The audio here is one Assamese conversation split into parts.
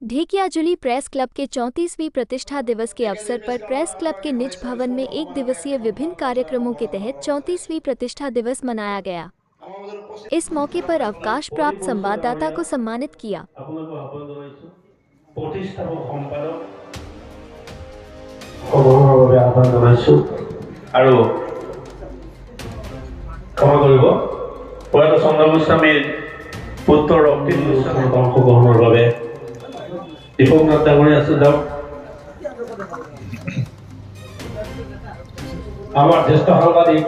ढेकियाजुली प्रेस क्लब के 34वीं प्रतिष्ठा दिवस के अवसर पर प्रेस क्लब के निज भवन में एक दिवसीय विभिन्न कार्यक्रमों के तहत 34वीं प्रतिष्ठा दिवस मनाया गया। इस मौके पर अवकाश प्राप्त संवाददाता को सम्मानित किया। দীপকনাথ ডাঙৰীয়া আছে যাওক আমাৰ জ্যেষ্ঠ সাংবাদিক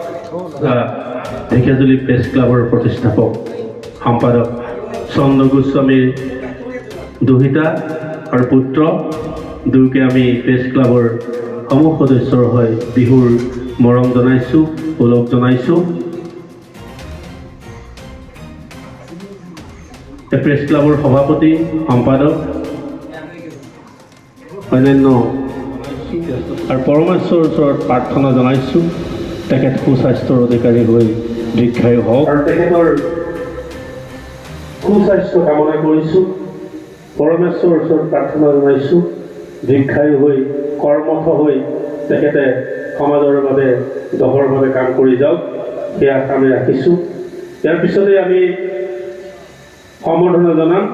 ঢেকিয়াজুলি প্ৰেছ ক্লাবৰ প্ৰতিষ্ঠাপক সম্পাদক চন্দ্ৰ গোস্বামীৰ দুহিতা আৰু পুত্ৰ দুয়োকে আমি প্ৰেছ ক্লাবৰ সমূহ সদস্যৰ হৈ বিহুৰ মৰম জনাইছো ওলগ জনাইছো। প্ৰেছ ক্লাবৰ সভাপতি সম্পাদক অন্যান্য আৰু পৰমেশ্বৰৰ ওচৰত প্ৰাৰ্থনা জনাইছোঁ তেখেত সুস্বাস্থ্যৰ অধিকাৰী হৈ দীৰ্ঘায়ু হওক আৰু তেখেতৰ সুস্বাস্থ্য কামনা কৰিছোঁ। পৰমেশ্বৰৰ ওচৰত প্ৰাৰ্থনা জনাইছোঁ দীৰ্ঘায়ু হৈ কৰ্মঠ হৈ তেখেতে সমাজৰ বাবে দহৰভাৱে কাম কৰি যাওক, সেয়া আমি ৰাখিছোঁ। ইয়াৰ পিছতে আমি সম্বৰ্ধনা জনাম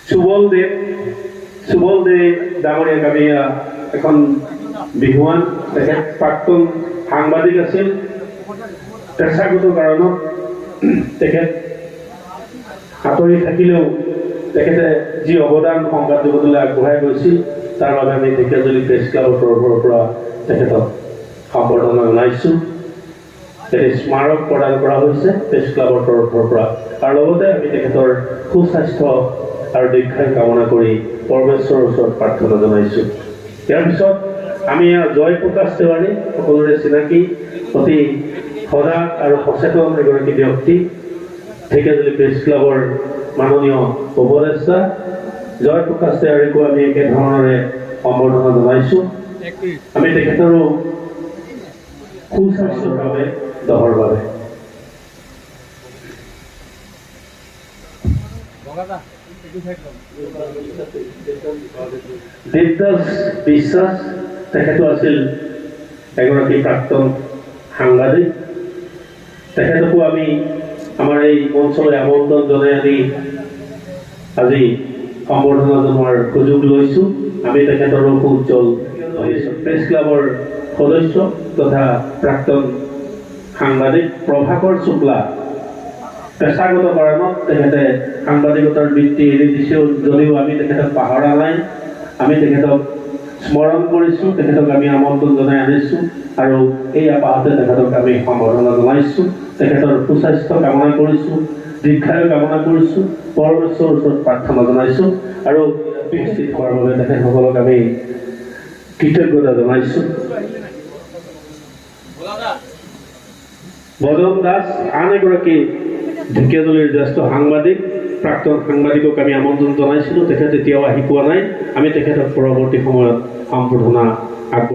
সুবল দে ডাঙৰীয়াক আমি এখন বিহুৱান, তেখেত প্ৰাক্তন সাংবাদিক আছিল। পেছাগত কাৰণত তেখেত আঁতৰি থাকিলেও তেখেতে যি অৱদান সংবাদ জগতলৈ আগবঢ়াই গৈছিল তাৰ বাবে আমি ঢেকিয়াজুলি প্ৰেছ ক্লাবৰ তৰফৰ পৰা তেখেতক সম্বৰ্ধনা জনাইছোঁ। স্মাৰক প্ৰদান কৰা হৈছে প্ৰেছ ক্লাবৰ তৰফৰ পৰা, আৰু লগতে আমি তেখেতৰ সুস্বাস্থ্য আৰু দীৰ্ঘায়ু কামনা কৰি পৰমেশ্বৰৰ ওচৰত প্ৰাৰ্থনা জনাইছোঁ। ইয়াৰ পিছত আমি জয় প্ৰকাশ তেওৱাৰী, সকলোৰে চিনাকি অতি সজাগ আৰু সচেতন এগৰাকী ব্যক্তি, ঢেকিয়াজুলি প্ৰেছ ক্লাবৰ মাননীয় উপদেষ্টা জয় প্ৰকাশ তেওৱাৰীকো আমি একেধৰণৰে সম্বৰ্ধনা জনাইছোঁ। আমি তেখেতৰো সুস্বাস্থ্যৰ বাবে দহৰ বাবে দেৱদাস বিশ্বাস তেখেতো আছিল এগৰাকী প্ৰাক্তন সাংবাদিক। তেখেতকো আমি আমাৰ এই মঞ্চলৈ আমন্ত্ৰণ জনাই আনি আজি সম্বৰ্ধনা জনোৱাৰ সুযোগ লৈছোঁ। আমি তেখেতৰো সুউজ্জ্বল প্ৰেছ ক্লাবৰ সদস্য তথা প্ৰাক্তন সাংবাদিক প্ৰভাকৰ শুক্লা পেছাগত কাৰণত তেখেতে সাংবাদিকতাৰ বৃত্তি এৰি দিছেও যদিও আমি তেখেতক পাহৰা নাই, আমি তেখেতক স্মৰণ কৰিছোঁ, তেখেতক আমি আমন্ত্ৰণ জনাই আনিছোঁ আৰু এই আপাহতে তেখেতক আমি সম্বৰ্ধনা জনাইছোঁ। তেখেতৰ সুস্বাস্থ্য কামনা কৰিছোঁ, দীৰ্ঘায়ু কামনা কৰিছোঁ, পৰমেশ্বৰৰ ওচৰত প্ৰাৰ্থনা জনাইছোঁ আৰু উপস্থিত হোৱাৰ বাবে তেখেতসকলক আমি কৃতজ্ঞতা জনাইছোঁ। বদন দাস আন এগৰাকী ঢেকিয়াজুলিৰ জ্যেষ্ঠ সাংবাদিক, প্ৰাক্তন সাংবাদিকক আমি আমন্ত্ৰণ জনাইছিলোঁ, তেখেত এতিয়াও আহি পোৱা নাই। আমি তেখেতক পৰৱৰ্তী সময়ত সম্বৰ্ধনা আগবঢ়াম।